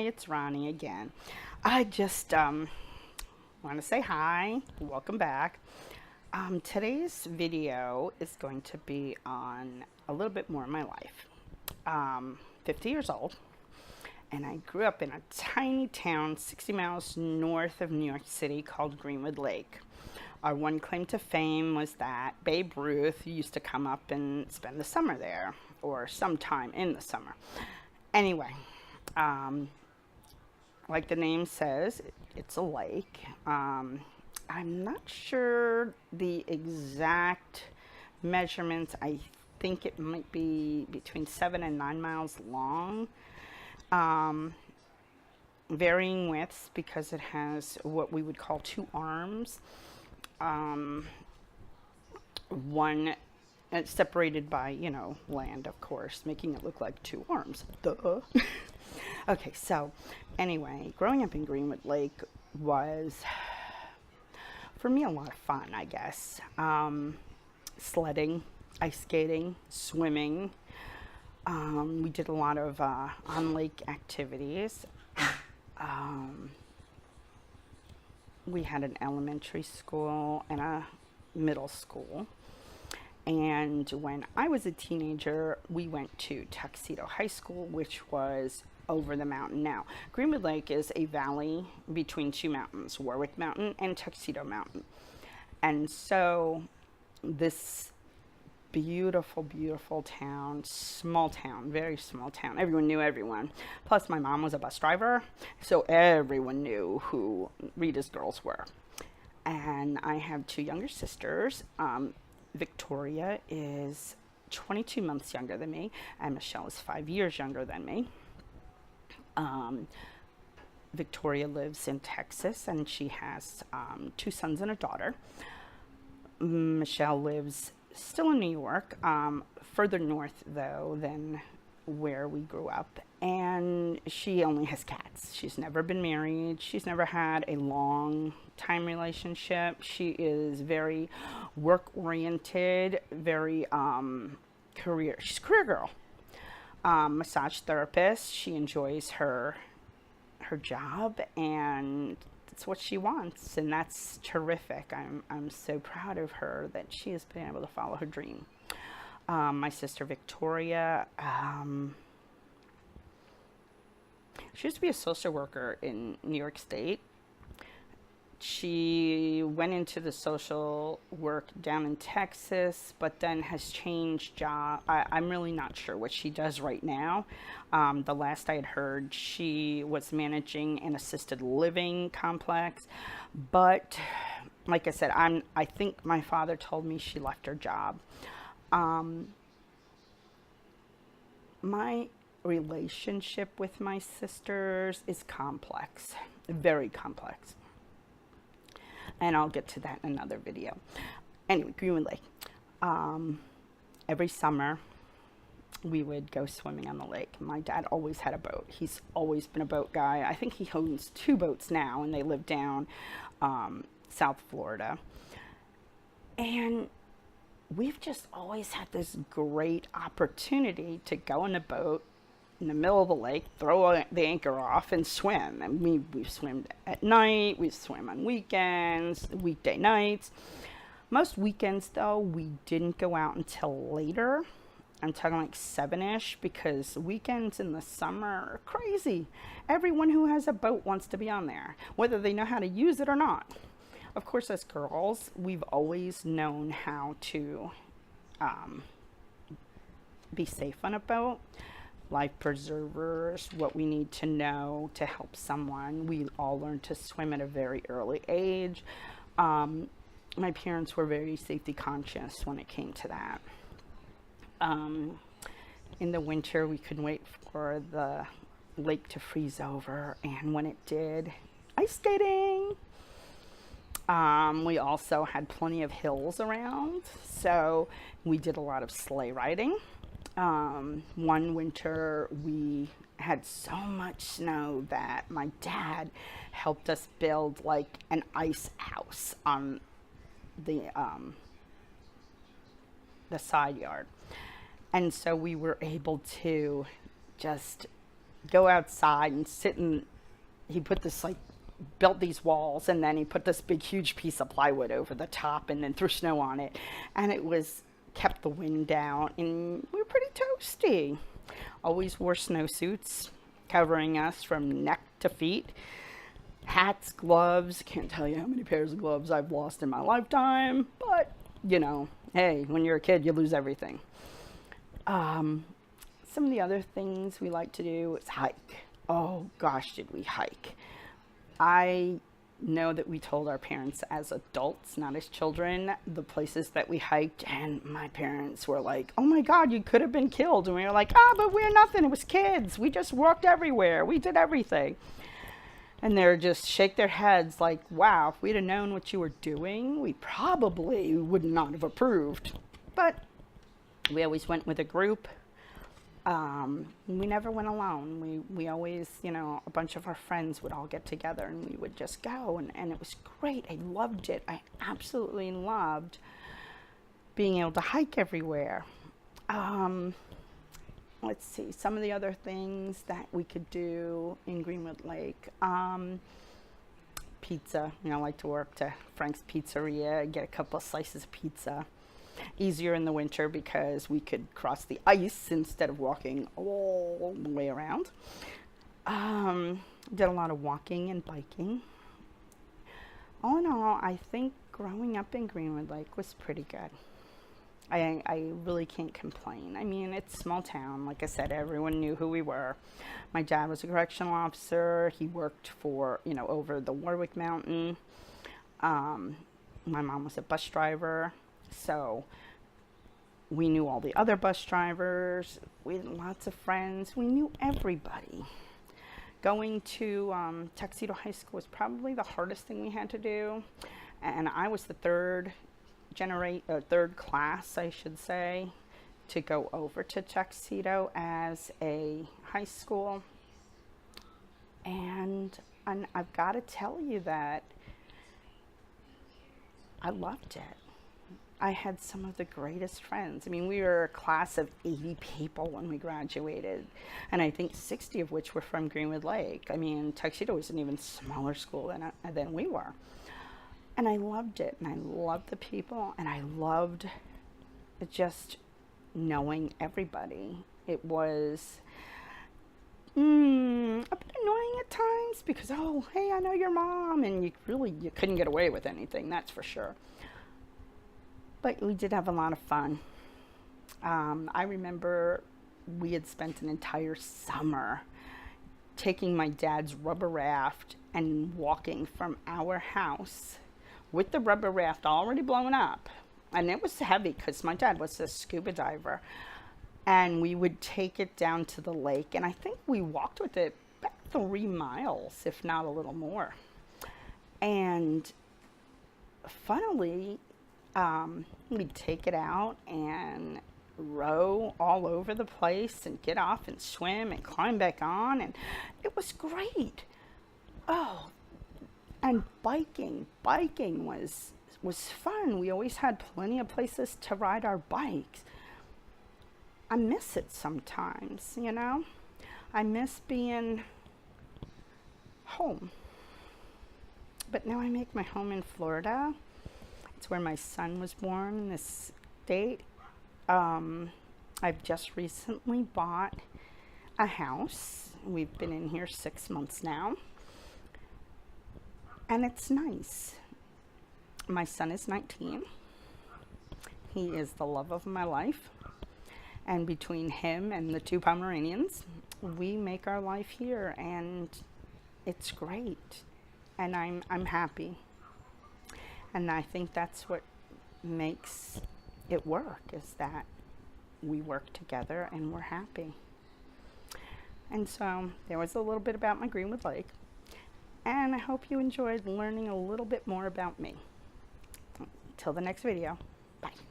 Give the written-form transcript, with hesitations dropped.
it's Ronnie again. I just want to say hi, welcome back. Today's video is going to be on a little bit more of my life. 50 years old, and I grew up in a tiny town 60 miles north of New York City called Greenwood Lake. Our one claim to fame was that Babe Ruth used to come up and spend the summer there, or sometime in the summer. Anyway, like the name says, it's a lake. I'm not sure the exact measurements. I think it might be between 7 and 9 miles long. Varying widths because it has what we would call two arms. One separated by, land, of course, making it look like two arms. Duh. Okay, so anyway, growing up in Greenwood Lake was, for me, a lot of fun, I guess. Sledding, ice skating, swimming. We did a lot of on-lake activities. We had an elementary school and a middle school. And when I was a teenager, we went to Tuxedo High School, which was over the mountain now. Greenwood Lake is a valley between two mountains, Warwick Mountain and Tuxedo Mountain. And so this beautiful, beautiful town, small town, very small town. Everyone knew everyone. Plus, my mom was a bus driver, so everyone knew who Rita's girls were. And I have two younger sisters. Victoria is 22 months younger than me, and Michelle is 5 years younger than me. Victoria lives in Texas, and she has two sons and a daughter. Michelle lives still in New York, further north, though, than where we grew up. And she only has cats. She's never been married. She's never had a long time relationship. She is very work-oriented, very she's a career girl. Massage therapist. She enjoys her job, and it's what she wants, and that's terrific. I'm so proud of her that she has been able to follow her dream. My sister Victoria, she used to be a social worker in New York State. She went into the social work down in Texas, but then has changed job. I'm really not sure what she does right now. The last I had heard, she was managing an assisted living complex. But like I said, I think my father told me she left her job. My relationship with my sisters is complex, very complex. And I'll get to that in another video. Anyway, Greenwood Lake. Every summer, we would go swimming on the lake. My dad always had a boat. He's always been a boat guy. I think he owns 2 boats now, and they live down South Florida. And we've just always had this great opportunity to go in a boat in the middle of the lake, throw the anchor off, and swim. And we've swam at night, we swim on weekends, weekday nights. Most weekends, though, we didn't go out until later. I'm talking like 7-ish, because weekends in the summer are crazy. Everyone who has a boat wants to be on there, whether they know how to use it or not. Of course, as girls, we've always known how to be safe on a boat. Life preservers, what we need to know to help someone. We all learned to swim at a very early age. My parents were very safety conscious when it came to that. In the winter, we couldn't wait for the lake to freeze over, and when it did, ice skating. We also had plenty of hills around, so we did a lot of sleigh riding. One winter, we had so much snow that my dad helped us build like an ice house on the side yard. And so we were able to just go outside and sit in, he put this like, built these walls, and then he put this big huge piece of plywood over the top and then threw snow on it, and it was kept the wind down, and we were pretty toasty. Always wore snowsuits covering us from neck to feet. Hats, gloves. Can't tell you how many pairs of gloves I've lost in my lifetime, but you know, hey, when you're a kid you lose everything. Some of the other things we like to do is hike. Oh gosh, did we hike. I know that we told our parents as adults, not as children, the places that we hiked, and my parents were like, oh my God, you could have been killed. And we were like, but we're nothing, it was kids, we just walked everywhere, we did everything. And they're just shake their heads like, wow, if we'd have known what you were doing, we probably would not have approved. But we always went with a group. We never went alone. We always, you know, a bunch of our friends would all get together and we would just go, and it was great. I loved it. I absolutely loved being able to hike everywhere. Let's see, some of the other things that we could do in Greenwood Lake. Pizza, you know, I like to work to Frank's Pizzeria, get a couple of slices of pizza. Easier in the winter because we could cross the ice instead of walking all the way around. Did a lot of walking and biking. All in all, I think growing up in Greenwood Lake was pretty good. I really can't complain. I mean, it's a small town. Like I said, everyone knew who we were. My dad was a correctional officer. He worked for, you know, over the Warwick Mountain. My mom was a bus driver. So we knew all the other bus drivers. We had lots of friends. We knew everybody. Going to Tuxedo High School was probably the hardest thing we had to do. And I was the third class, I should say, to go over to Tuxedo as a high school. And I've got to tell you that I loved it. I had some of the greatest friends. I mean, we were a class of 80 people when we graduated, and I think 60 of which were from Greenwood Lake. I mean, Tuxedo was an even smaller school than we were. And I loved it, and I loved the people, and I loved just knowing everybody. It was a bit annoying at times because, oh, hey, I know your mom, and you couldn't get away with anything, that's for sure. But we did have a lot of fun. I remember we had spent an entire summer taking my dad's rubber raft and walking from our house with the rubber raft already blown up. And it was heavy because my dad was a scuba diver. And we would take it down to the lake. And I think we walked with it about 3 miles, if not a little more. And funnily, we'd take it out and row all over the place and get off and swim and climb back on, and it was great. Oh, and biking was fun. We always had plenty of places to ride our bikes. I miss it sometimes, you know. I miss being home. But now I make my home in Florida. It's where my son was born, in this state. I've just recently bought a house. We've been in here 6 months now. And it's nice. My son is 19. He is the love of my life. And between him and the 2 Pomeranians, we make our life here, and it's great. And I'm happy. And I think that's what makes it work, is that we work together and we're happy. And so there was a little bit about my Greenwood Lake. And I hope you enjoyed learning a little bit more about me. Until the next video, bye.